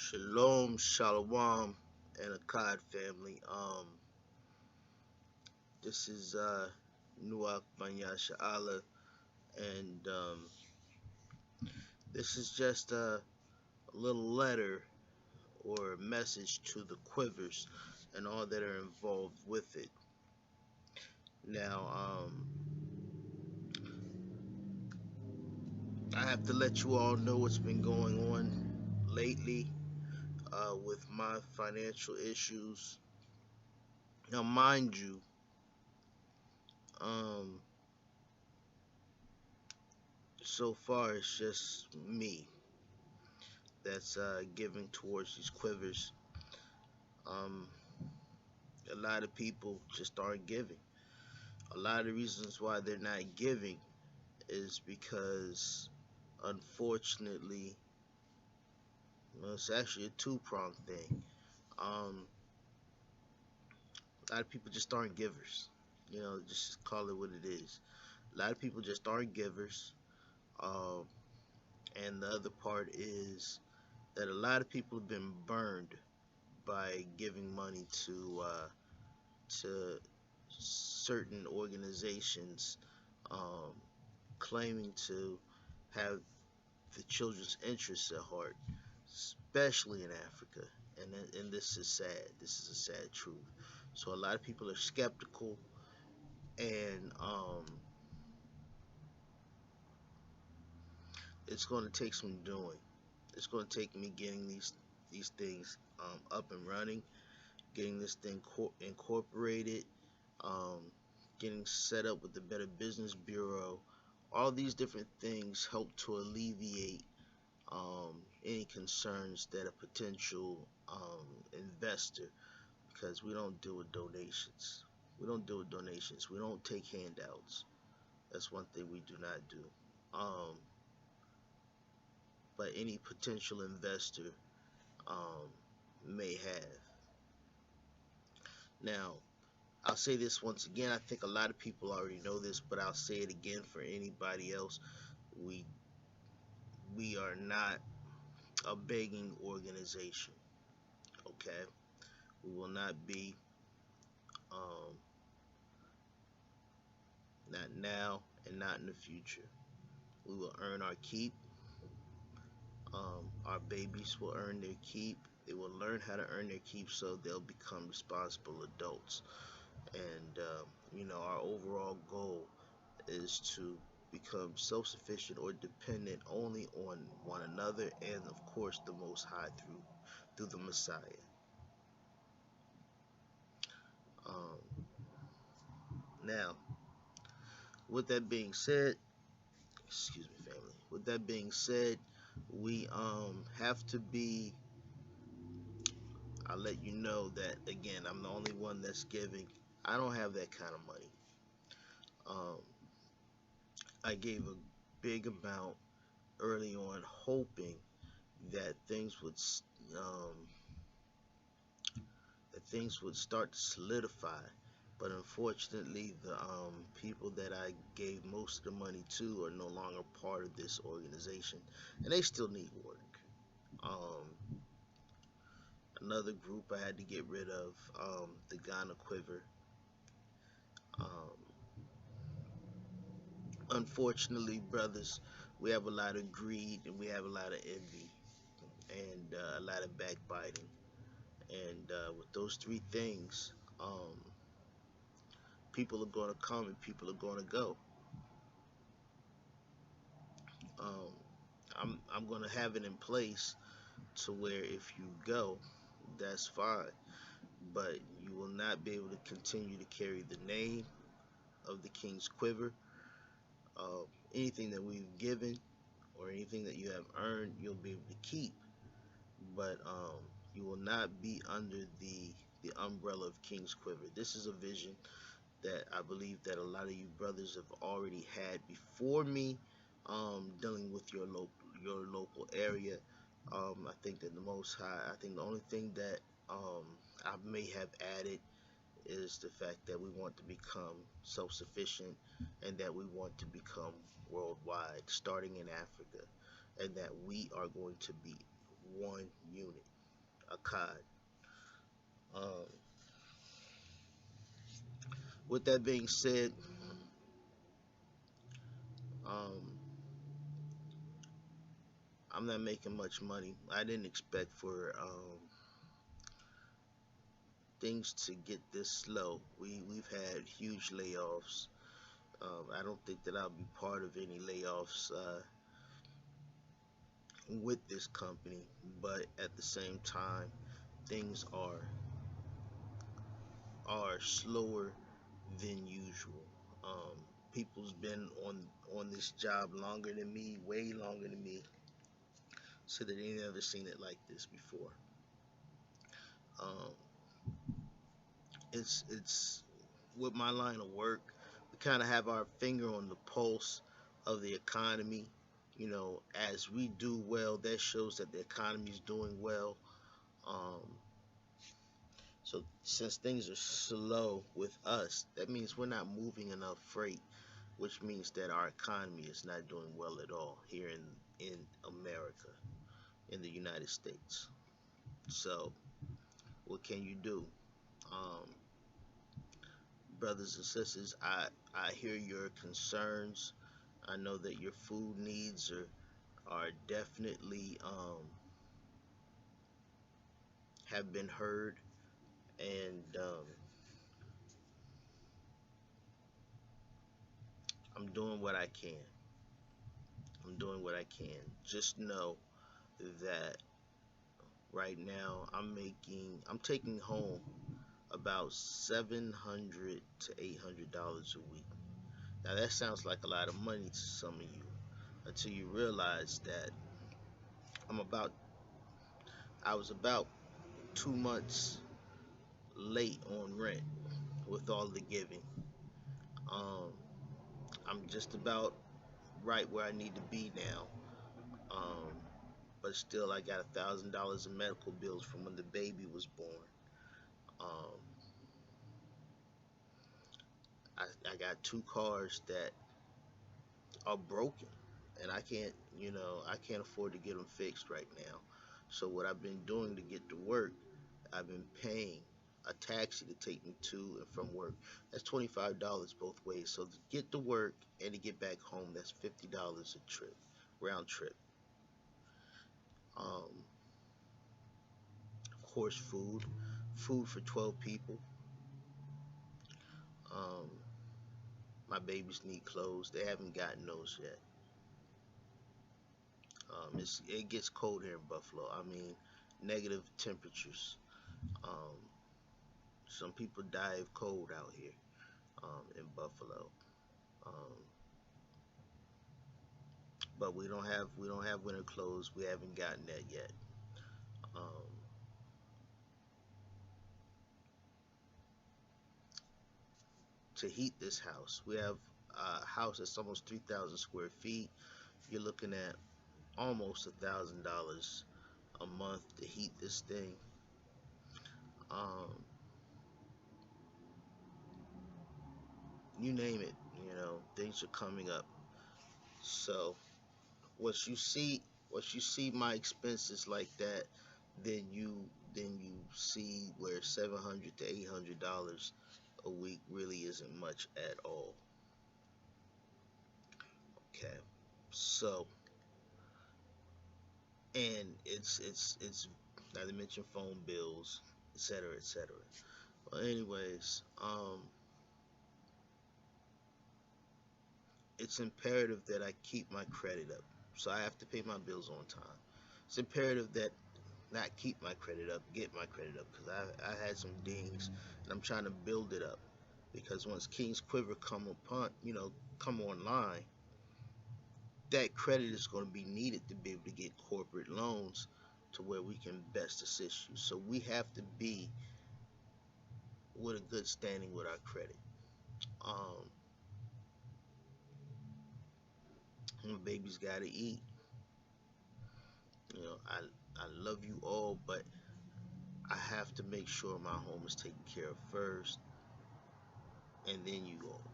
Shalom, Shalom, and Akkad family. This is Nuak Banya Sha'ala, and this is just a little letter or message to the Quivers and all that are involved with it. Now, I have to let you all know what's been going on lately with my financial issues. Now, mind you, um, so far it's just me that's giving towards these quivers. Um, a lot of people just aren't giving. A lot of the reasons why they're not giving is because, unfortunately, well, it's actually a two-pronged thing. A lot of people just aren't givers. Just call it what it is. A lot of people just aren't givers. Um, and the other part is that a lot of people have been burned by giving money to certain organizations, um, claiming to have the children's interests at heart, especially in Africa. And this is sad. This is a sad truth. So a lot of people are skeptical, and it's going to take some doing. It's going to take me getting these things up and running, getting this thing incorporated, um, getting set up with the Better Business Bureau. All these different things help to alleviate any concerns that a potential investor, because we don't deal with donations. We don't deal with donations. We don't take handouts. That's one thing we do not do. Um, but any potential investor um, may have. Now, I'll say this once again. I think a lot of people already know this, but I'll say it again for anybody else. We we are not a begging organization. Okay, we will not be. Um, not now and not in the future. We will earn our keep. Our babies will earn their keep. They will learn how to earn their keep so they'll become responsible adults. And our overall goal is to become self-sufficient or dependent only on one another and, of course, the Most High through the Messiah. Um, Now, with that being said, excuse me, family. With that being said, we have to be. I'll let you know that again. I'm the only one that's giving. I don't have that kind of money. Um, I gave a big amount early on, hoping that um, things would start to solidify. But unfortunately, the people that I gave most of the money to are no longer part of this organization, and they still need work. Um, Another group I had to get rid of, the Ghana Quiver. Um, Unfortunately, brothers, we have a lot of greed and we have a lot of envy and a lot of backbiting. And with those three things, people are going to come and people are going to go. Um, I'm going to have it in place to where if you go, that's fine. But you will not be able to continue to carry the name of the King's Quiver. Anything that we've given or anything that you have earned, you'll be able to keep. But you will not be under the umbrella of King's Quiver. This is a vision that I believe that a lot of you brothers have already had before me, dealing with your local area. I think that the Most High, I think the only thing that I may have added is the fact that we want to become self-sufficient and that we want to become worldwide, starting in Africa, and that we are going to be one unit. Akkad. Um, with that being said, um, I'm not making much money. I didn't expect for things to get this slow. We've had huge layoffs. I don't think that I'll be part of any layoffs with this company, but at the same time, things are slower than usual. Um, People's been on this job longer than me, way longer than me, so that they never seen it like this before. Um, it's with my line of work, we kind of have our finger on the pulse of the economy. You know, as we do well, that shows that the economy is doing well. Um, so since things are slow with us, that means we're not moving enough freight, which means that our economy is not doing well at all here in America, in the United States. So what can you do? Um, Brothers and sisters, I hear your concerns. I know that your food needs are definitely have been heard, and I'm doing what I can. I'm doing what I can. Just know that right now I'm taking home about $700 to $800 a week. Now that sounds like a lot of money to some of you until you realize that I'm about I was about 2 months late on rent with all the giving. Um, I'm just about right where I need to be now. Um, but still, I got $1,000 in medical bills from when the baby was born. Um, I got two cars that are broken, and I can't afford to get them fixed right now. So what I've been doing to get to work, I've been paying a taxi to take me to and from work. That's $25 both ways. So to get to work and to get back home, that's $50 a trip, round trip. Um, of course, food for 12 people. Um, my babies need clothes. They haven't gotten those yet. It gets cold here in Buffalo. I mean, negative temperatures. Um, some people die of cold out here in Buffalo. Um, but we don't have winter clothes. We haven't gotten that yet. Um, to heat this house, we have a house that's almost 3,000 square feet. You're looking at almost $1,000 a month to heat this thing. Um, you name it, things are coming up. So once you see once you see my expenses like that, then you see where $700 to $800 a week really isn't much at all. Okay, so and it's not to mention phone bills, etc., etc. Well, anyways, it's imperative that I keep my credit up, so I have to pay my bills on time. It's imperative that not keep my credit up, get my credit up, because I had some dings, and I'm trying to build it up. Because once King's Quiver come online, that credit is going to be needed to be able to get corporate loans to where we can best assist you. So we have to be with a good standing with our credit. Um, my baby's got to eat. I love you all, but I have to make sure my home is taken care of first, and then you all.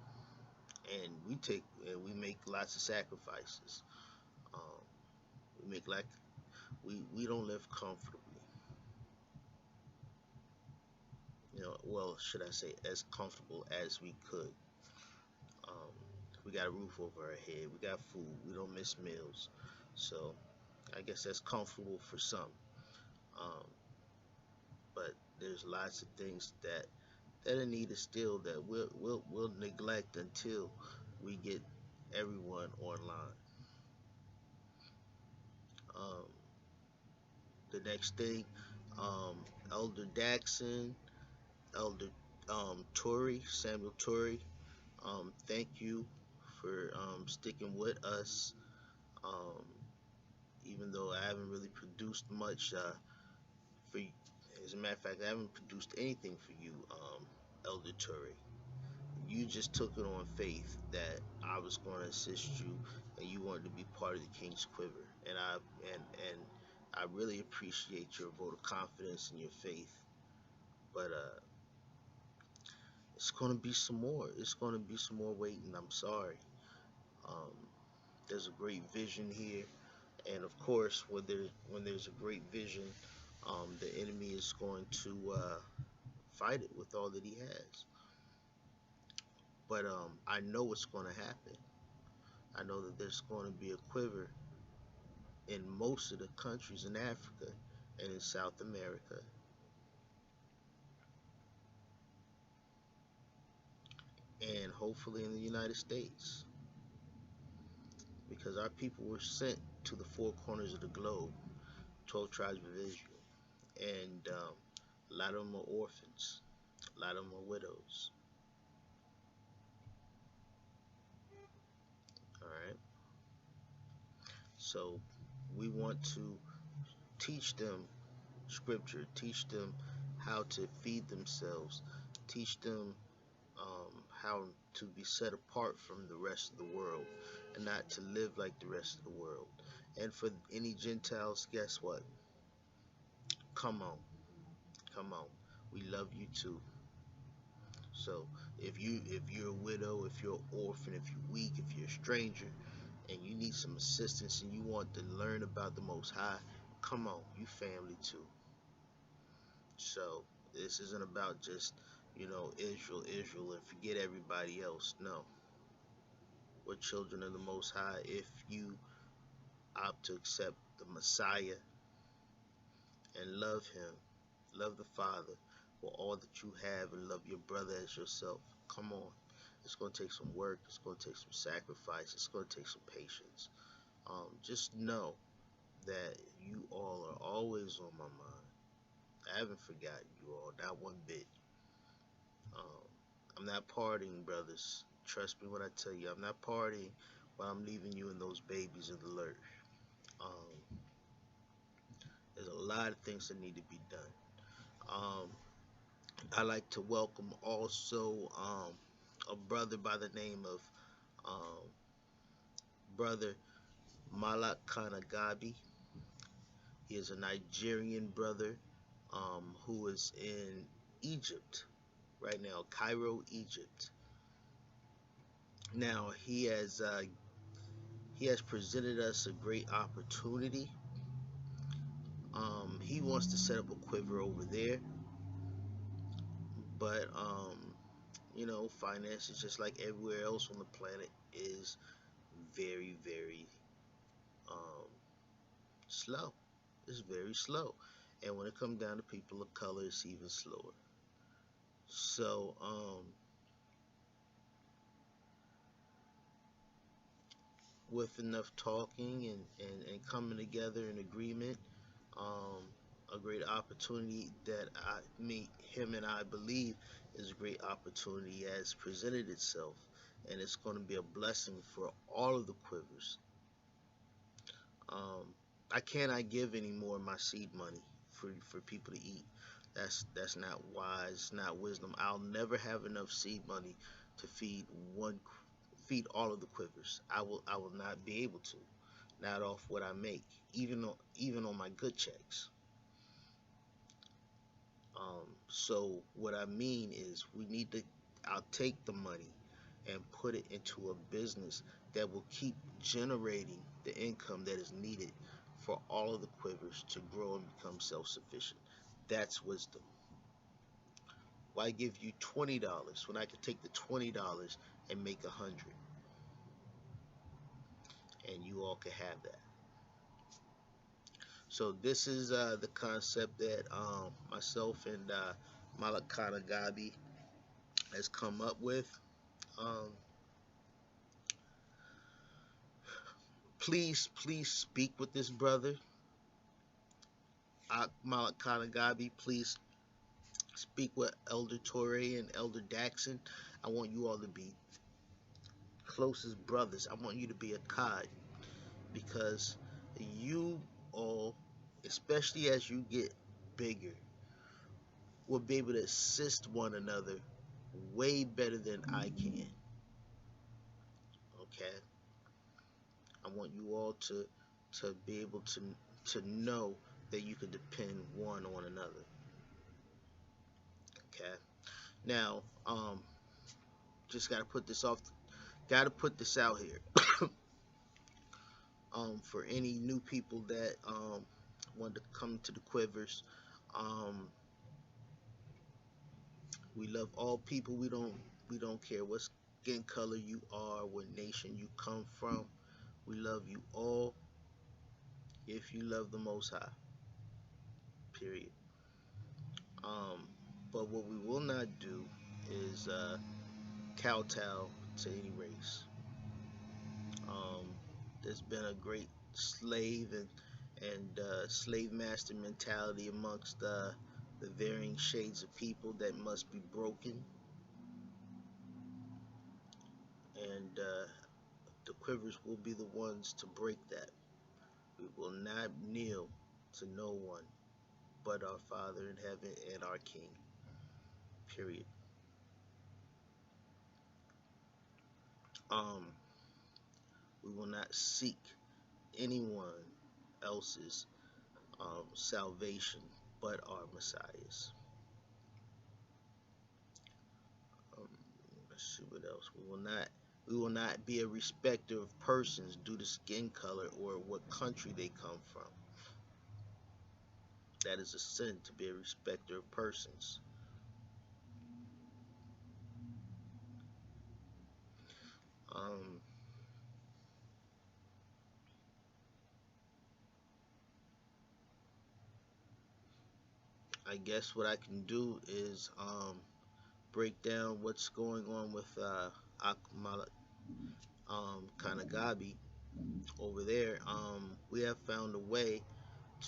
And we make lots of sacrifices. Um, we make like we don't live comfortably. well, should I say, as comfortable as we could. Um, we got a roof over our head, we got food, we don't miss meals. So I guess that's comfortable for some. Um, but there's lots of things that are needed still that we'll neglect until we get everyone online. Um, the next thing, um, Elder Daxon, Elder Tory, Samuel Tory, thank you for sticking with us. Um, even though I haven't really produced much for you. As a matter of fact, I haven't produced anything for you, Elder Tory. You just took it on faith that I was going to assist you and you wanted to be part of the King's Quiver. And I really appreciate your vote of confidence and your faith. But it's going to be some more. It's going to be some more waiting. I'm sorry. Um, there's a great vision here, and of course, when there's a great vision, the enemy is going to fight it with all that he has. But I know what's going to happen. I know that there's going to be a quiver in most of the countries in Africa and in South America, and hopefully in the United States, because our people were sent to the four corners of the globe, 12 tribes of Israel, and a lot of them are orphans, a lot of them are widows. All right, so we want to teach them scripture, teach them how to feed themselves, teach them how to be set apart from the rest of the world and not to live like the rest of the world. And for any Gentiles, guess what? Come on, come on. We love you too. So if you're a widow, if you're an orphan, if you're weak, if you're a stranger, and you need some assistance and you want to learn about the Most High, come on, you family too. So this isn't about just Israel, Israel, and forget everybody else. No, we're children of the Most High. If you opt to accept the Messiah and love Him, love the Father for all that you have, and love your brother as yourself, come on. It's going to take some work. It's going to take some sacrifice. It's going to take some patience. Just know that you all are always on my mind. I haven't forgotten you all, not one bit. Um, I'm not partying, brothers. Trust me when I tell you, I'm not partying while I'm leaving you and those babies in the lurch. Um, there's a lot of things that need to be done. Um, I like to welcome also a brother by the name of brother Malak Kanagabi. He is a Nigerian brother who is in Egypt right now, Cairo, Egypt. Now he has presented us a great opportunity. He wants to set up a quiver over there, but finances, just like everywhere else on the planet, is very, very um, slow. It's very slow, and when it comes down to people of color, it's even slower. So, with enough talking and coming together in agreement, um, a great opportunity that him and I believe is a great opportunity has presented itself, and it's going to be a blessing for all of the quivers. Um, I cannot give any more of my seed money for people to eat. That's not wise, not wisdom. I'll never have enough seed money to feed all of the quivers. I will not be able to, not off what I make, even on my good checks. So what I mean is we need to I'll take the money and put it into a business that will keep generating the income that is needed for all of the quivers to grow and become self-sufficient. That's wisdom. Why give you $20 when I could take the $20 and make 100, and you all could have that? So this is the concept that myself and Malakana Gabi has come up with. Um, please speak with this brother, Malakana Gabi. Please speak with Elder Torre and Elder Daxon. I want you all to be closest brothers. I want you to be a cod, because you all, especially as you get bigger, will be able to assist one another way better than I can. Okay, I want you all to be able to know that you can depend one on another. Okay, now just gotta put this out here. For any new people that want to come to the Quivers, um, we love all people. We don't care what skin color you are, what nation you come from. We love you all if you love the Most High. Period. Um, but what we will not do is kowtow to any race. There's been a great slave and slave master mentality amongst the varying shades of people that must be broken, and the Quivers will be the ones to break that. We will not kneel to no one but our Father in heaven and our King. Period. Um, we will not seek anyone else's salvation but our Messiah's. Um, let's see what else. We will not be a respecter of persons due to skin color or what country they come from. That is a sin, to be a respecter of persons. Um, I guess what I can do is break down what's going on with Akmala Kanagabi over there. We have found a way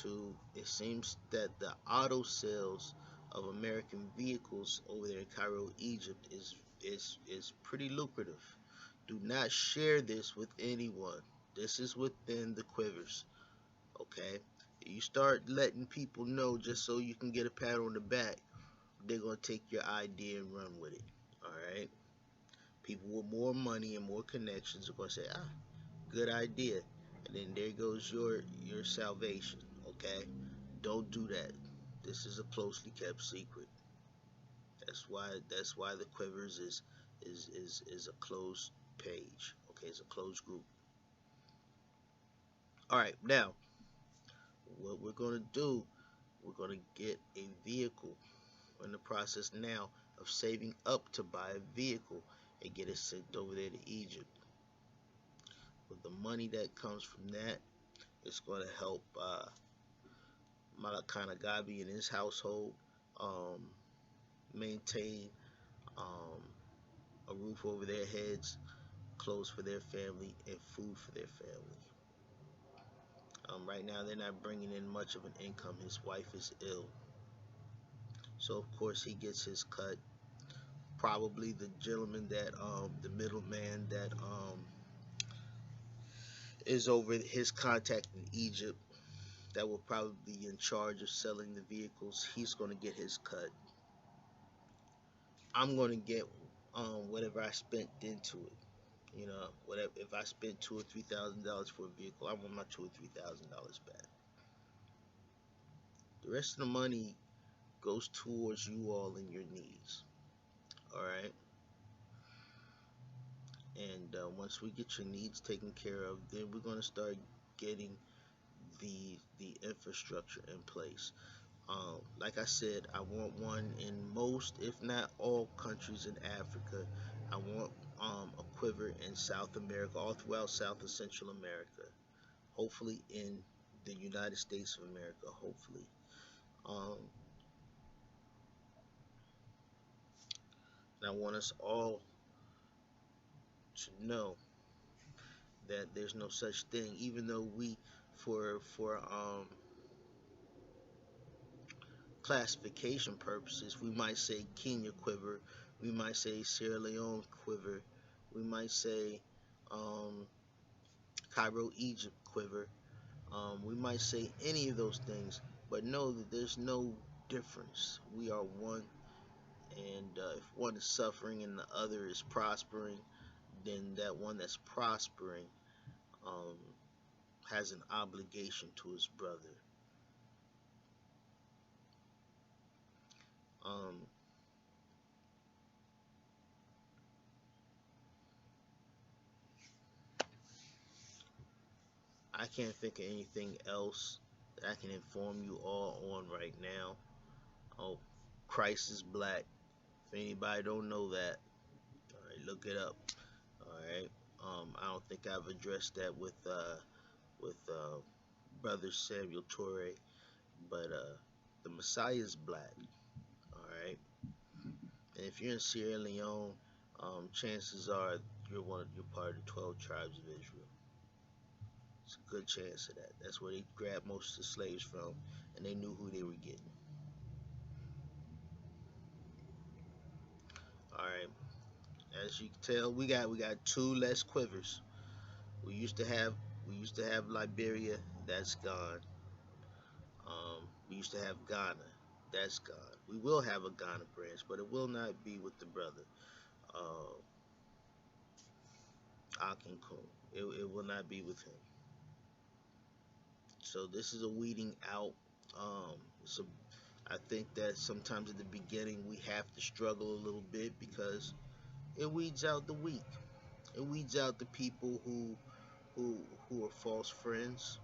to. It seems that the auto sales of American vehicles over there in Cairo, Egypt, is pretty lucrative. Do not share this with anyone. This is within the Quivers. Okay, you start letting people know just so you can get a pat on the back, they're gonna take your idea and run with it. All right, people with more money and more connections are gonna say, ah, good idea, and then there goes your salvation. Okay, don't do that. This is a closely kept secret. That's why the Quivers is a closed page. Okay, it's a closed group. All right, now what we're gonna do, we're gonna get a vehicle. We're in the process now of saving up to buy a vehicle and get it sent over there to Egypt. With the money that comes from that, it's going to help Malakana Gabi and his household um, maintain um, a roof over their heads, clothes for their family, and food for their family. Right now, they're not bringing in much of an income. His wife is ill, so of course he gets his cut. Probably the gentleman that the middleman that is over his contact in Egypt, that will probably be in charge of selling the vehicles. He's going to get his cut. I'm going to get whatever I spent into it. You know, whatever. If I spent $2,000 or $3,000 for a vehicle, I want my $2,000 or $3,000 back. The rest of the money goes towards you all and your needs. All right. And once we get your needs taken care of, then we're going to start getting the infrastructure in place. Like I said, I want one in most, if not all, countries in Africa. I want a quiver in South America, all throughout South and Central America. Hopefully in the United States of America. Hopefully. Um, and I want us all to know that there's no such thing, even though we, for classification purposes, we might say Kenya quiver, we might say Sierra Leone quiver, we might say um, Cairo, Egypt quiver. We might say any of those things, but know that there's no difference. We are one, and if one is suffering and the other is prospering, then that one that's prospering um, has an obligation to his brother. Um, I can't think of anything else that I can inform you all on right now. Oh, Christ is black. If anybody don't know that, all right, look it up. All right. I don't think I've addressed that with brother Samuel Torre, but the Messiah is black. All right. And if you're in Sierra Leone, chances are you're part of the 12 tribes of Israel. It's a good chance of that. That's where they grabbed most of the slaves from, and they knew who they were getting. All right. As you can tell, we got two less quivers. We used to have we used to have Liberia. That's gone. We used to have Ghana. That's gone. We will have a Ghana branch, but it will not be with the brother uh, Akinkun. It will not be with him. So this is a weeding out. So I think that sometimes at the beginning we have to struggle a little bit because it weeds out the weak. It weeds out the people who who are false friends.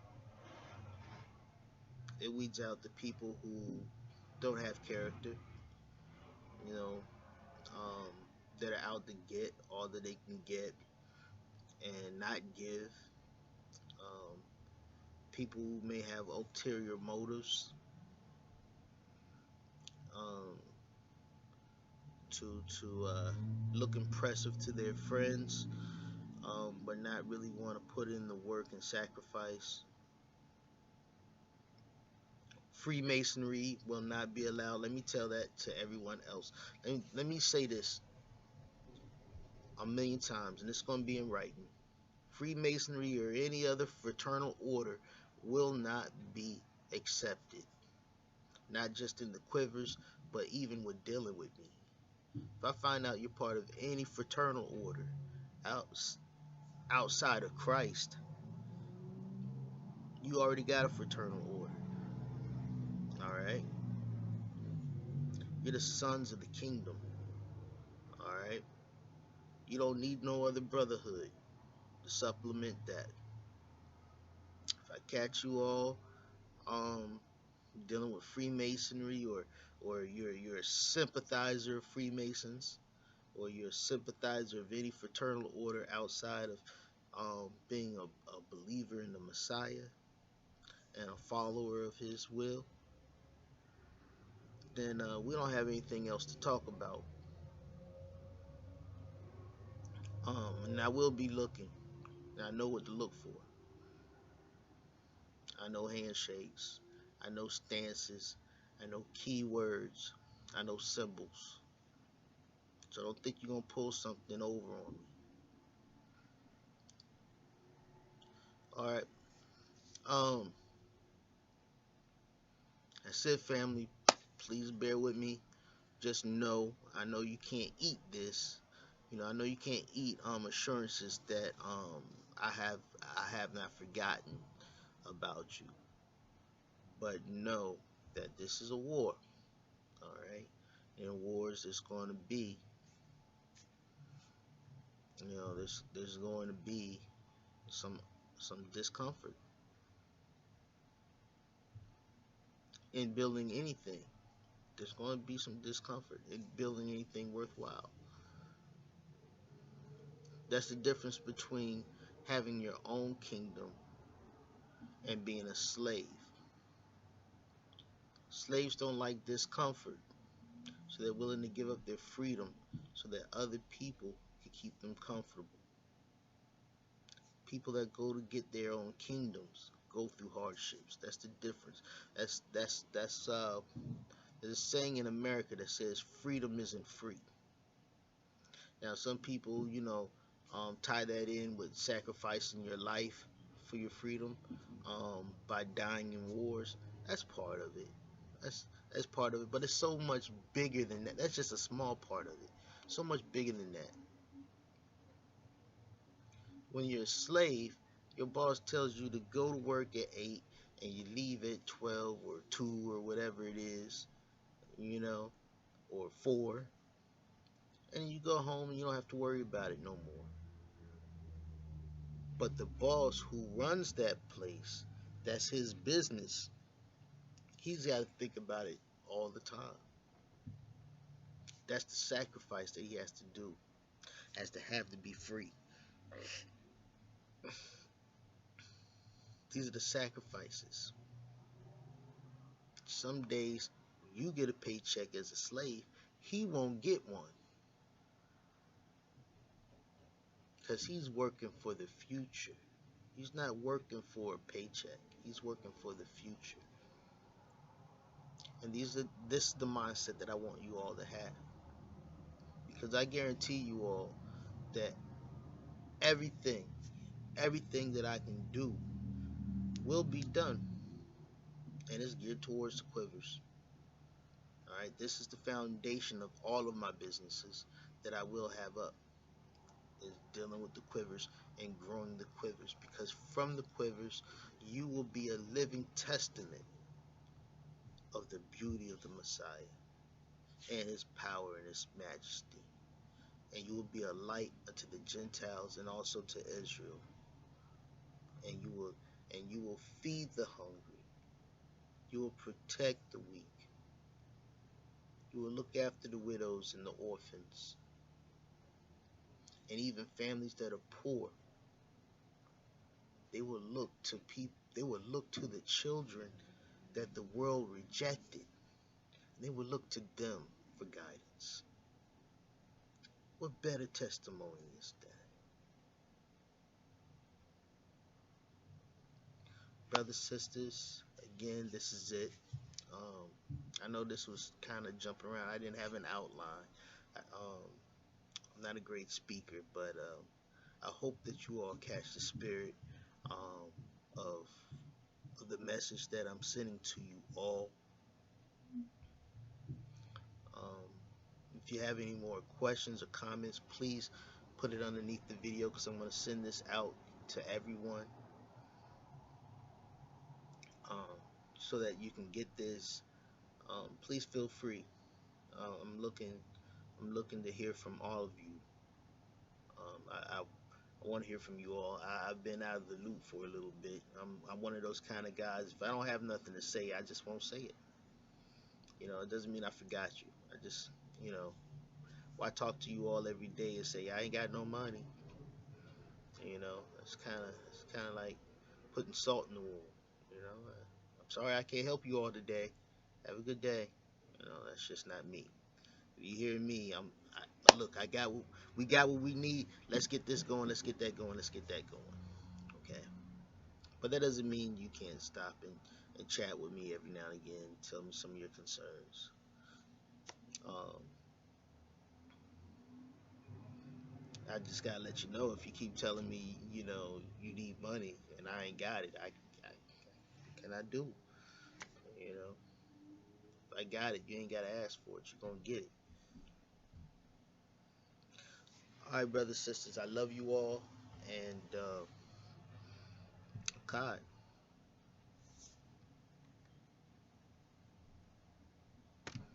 It weeds out the people who don't have character. You know, um, that are out to get all that they can get and not give. Um, People who may have ulterior motives um, to look impressive to their friends, but not really want to put in the work and sacrifice. Freemasonry will not be allowed. Let me tell that to everyone else. Let me say this a million times, and it's going to be in writing. Freemasonry or any other fraternal order will not be accepted. Not just in the quivers, but even with dealing with me. If I find out you're part of any fraternal order out, outside of Christ, you already got a fraternal order. All right? You're the sons of the kingdom. All right? You don't need no other brotherhood to supplement that. If I catch you all um, dealing with Freemasonry, or you're a sympathizer of Freemasons, or you're a sympathizer of any fraternal order outside of being a believer in the Messiah and a follower of His will, then we don't have anything else to talk about. And I will be looking. And I know what to look for. I know handshakes. I know stances. I know keywords. I know symbols. So don't think you're gonna pull something over on me. All right. Um, that's it, family. Please bear with me. Just know, I know you can't eat this. I know you can't eat assurances that I have not forgotten about you. But know that this is a war. All right. In wars, there's going to be, there's going to be some some discomfort. in building anything. There's going to be some discomfort in building anything worthwhile. That's the difference between having your own kingdom and being a slave. Slaves don't like discomfort, so they're willing to give up their freedom so that other people can keep them comfortable. People that go to get their own kingdoms go through hardships. That's the difference. That's there's a saying in America that says freedom isn't free. Now some people, tie that in with sacrificing your life for your freedom, by dying in wars. That's part of it. That's that's part of it. But it's so much bigger than that. That's just a small part of it. So much bigger than that. When you're a slave, your boss tells you to go to work at 8 and you leave at 12 or 2 or whatever it is, you know, or 4, and you go home and you don't have to worry about it no more. But the boss who runs that place, that's his business. He's got to think about it all the time. That's the sacrifice that he has to do, has to have to be free. These are the sacrifices. Some days you get a paycheck as a slave, he won't get one because he's working for the future. He's not working for a paycheck. He's working for the future. And this is the mindset that I want you all to have. Because I guarantee you all that everything, everything that I can do will be done. And it's geared towards the quivers. Alright, this is the foundation of all of my businesses that I will have up. Is dealing with the quivers and growing the quivers, because from the quivers you will be a living testament of the beauty of the Messiah and his power and his majesty, and you will be a light unto the Gentiles and also to Israel, and you will feed the hungry, you will protect the weak, you will look after the widows and the orphans, and even families that are poor. They will look to the children that the world rejected. They will look to them for guidance. What better testimony is that? Brothers, sisters, again, this is it. I know this was kind of jumping around. I didn't have an outline. I'm not a great speaker, but I hope that you all catch the spirit, um, of the message that I'm sending to you all. Um, if you have any more questions or comments, please put it underneath the video, because I'm going to send this out to everyone, um, so that you can get this. Please feel free. I'm looking to hear from all of you. I want to hear from you all. I've been out of the loop for a little bit. I'm one of those kind of guys. If I don't have nothing to say, I just won't say it. It doesn't mean I forgot you. I just, you know, why talk to you all every day and say I ain't got no money? It's kind of like putting salt in the wound. I'm sorry I can't help you all today. Have a good day. That's just not me. If you hear me, look. We got what we need. Let's get this going. Let's get that going. Let's get that going. Okay. But that doesn't mean you can't stop and chat with me every now and again. Tell me some of your concerns. Um, I just gotta let you know, if you keep telling me, you need money and I ain't got it, what can I do? You know, if I got it, you ain't gotta ask for it. You're gonna get it. All right, brothers, sisters, I love you all, and God.